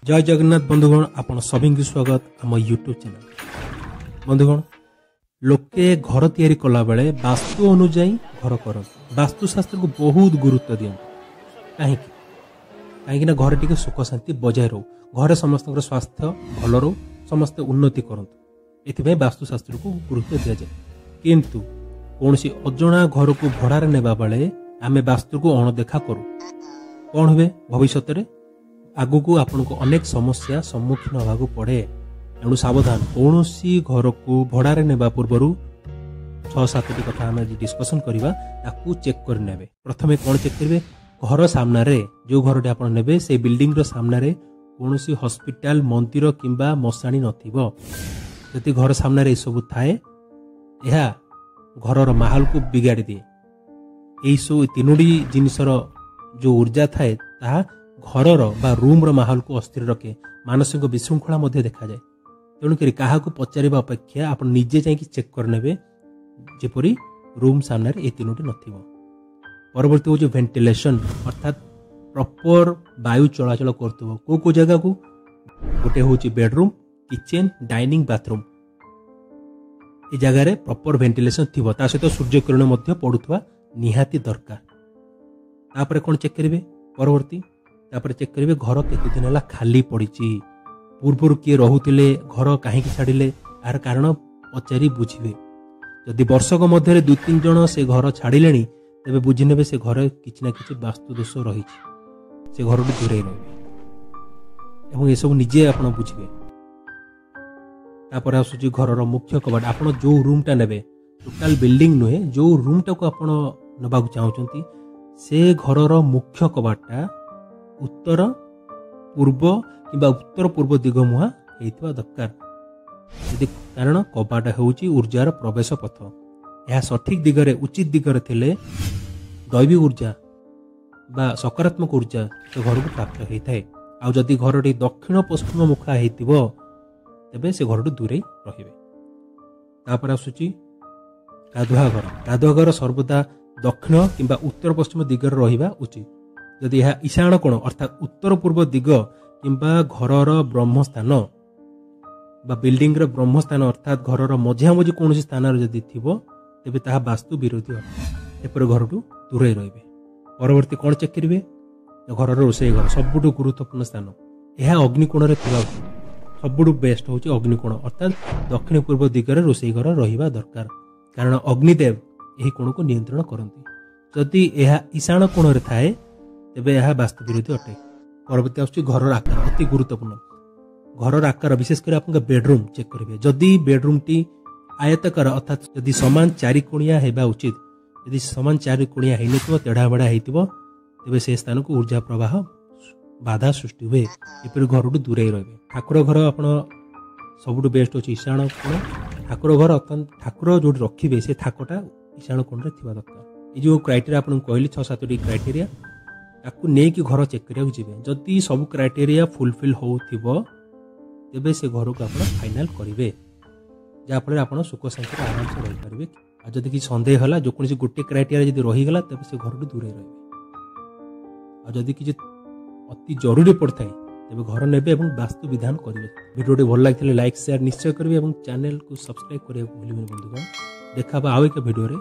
जय जगन्नाथ बंधुगण आपण सभी की स्वागत आम यूट्यूब चैनल। बंधुगण लोके घर तैयारी कला बेले वास्तु अनुजाई घर कर वास्तुशास्त्र को बहुत गुरुत्व दियंतु कहीं घर टी सुख शांति बजाय रो घर समस्त स्वास्थ्य भल रो समस्त उन्नति करंतु एथि वास्तुशास्त्र को गुरुत्व दि जाए। किंतु कौन सी अजणा घर को भड़ारे नेबा बेले आमे वास्तु को अणदेखा करू कौन हुए भविष्य में आगु को आपन को अनेक समस्या सम्मुखीन होगा पड़े। एणु सावधान कौन सी घर को भड़ारे नेबा पूर्व 6-7 कथा आम डिस्कसन करवा ताकू चेक कर नेबे। प्रथमे कौन चेक करेंगे घर सामना रे जो घर आप नेबे से बिल्डिंग रो सामना रे कौन सी हॉस्पिटल मंदिर किंबा मशाणी नथिबो। जदि घर सामना रे सब थाए यह घर माहौल को बिगाड़ी दिए। यही सब तीनोटी जिनसर जो ऊर्जा थाए ता घर बा रूम रो माहौल को अस्थिर रखे मानसिक विशृंखला देखा जाए। तेणुक क्या पचार अपेक्षा आप निजे जाकि चेक करने जेपरी रूम सामने ये तीनोटी नथिबो। परवर्ती हूँ वेंटिलेशन अर्थात प्रॉपर वायु चलाचल करथबो को जगह को गोटे हूँ बेडरूम किचन डाइनिंग बाथरूम ये जगार प्रॉपर वेंटिलेशन थी ता सहित सूर्य किरण पड़ुवा निहाती दरकार। तापर कौन चेक करेंगे परवर्ती तापर चेक करेंगे घर केते दिन है खाली पड़ी पूर्वर किए रोते घर कहीं छाड़िले यार कारण पचारि बुझे। जदि वर्षक मध्य 2-3 जन से घर छाड़िले तेरे बुझीने से घर किसी ना कि वास्तु दोष रही से घर दूरे रही ये सब निजे आप बुझे। तापर आसूँ घर मुख्य कबाट आप जो रूम टा ने टोटाल बिल्डिंग नुहे जो रूम टा को आप नवा चाहते से घर मुख्य कबाटा उत्तर पूर्व किंबा उत्तर पूर्व दिग मुहा होता दरकार। कारण कबाट होउची ऊर्जार प्रवेश पथ यह सठिक दिगरे उचित दिगरे थिले दैवी ऊर्जा बा सकारात्मक ऊर्जा तो घर को प्राप्त होता है। आ जदि घर टी दक्षिण पश्चिम मुखा होइतिबो तेबे से घर दूरे रहिबे। तापर आसुची गाधुआ घर सर्वदा दक्षिण किंबा उत्तर पश्चिम दिगरे रहिबा उचित। जदि यह ईशान कोण अर्थात उत्तर पूर्व दिग किंबा घर ब्रह्मस्थान बा बिल्डिंग ब्रह्मस्थान अर्थात घर मझिया मझी कौन स्थान जदि थी तेबे ताहा वास्तु विरोधी एपर घर दूरे रहिबे। परवर्ती कौन चेक करेंगे घर रोषे घर सबुठ गुरुत्वपूर्ण स्थान यह अग्निकोण सबुठ बेस्ट हूँ अग्निकोण अर्थात दक्षिण पूर्व दिगरे रोषे घर रहिबा दरकार। कारण अग्निदेव यही कोण को नियंत्रण करती। जदि यह ईशान कोण थाए तेबे यह वास्तु विरोधी अटे। परवर्ती आसुची घर आकार अति गुरुत्वपूर्ण घर आकार विशेषकर आप बेडरूम चेक करेंगे। जदि बेडरूम टी आयताकार अर्थात जदि समान 4 कोणिया हेबा उचित यदि समान 4 कोणिया हेन तेढ़ा बेढ़ा होइतिबो तेबे से स्थान को ऊर्जा प्रवाह बाधा सृष्टि हुए एपरि घर दूरे रहिबे। ठाकुर घर आप सबुठ बेस्ट होची ईशान कोण ठाकुर घर अर्थात ठाकुर जो रखिबे से ठाकटा ईशान कोण रे थिबा दरकार। ये जो क्राइटेरिया आपन कहली 6-7 क्राइटेरिया ताकू नहीं कि घर चेक करिया जिबे। जदि सब क्राइटेरिया फुलफिल होथिबो तेबे से घर को आप फाइनाल करेंगे जहाँफल आप सुख शांति आराम से रही पारे। आ जदि किसी सन्देह है जो कौन गोटे क्राइटेरिया जब रहीगला तेज से घर दूरे रही। आ जदि किसी अति जरूरी पड़ता है तेज घर ने वास्तु विधान करेंगे। भिडियो भल लगे लाइक शेयर निश्चय करेंगे और चैनल को सब्सक्राइब करेंगे भूलिए बंधुगण। देखा आउ एक भिडियो।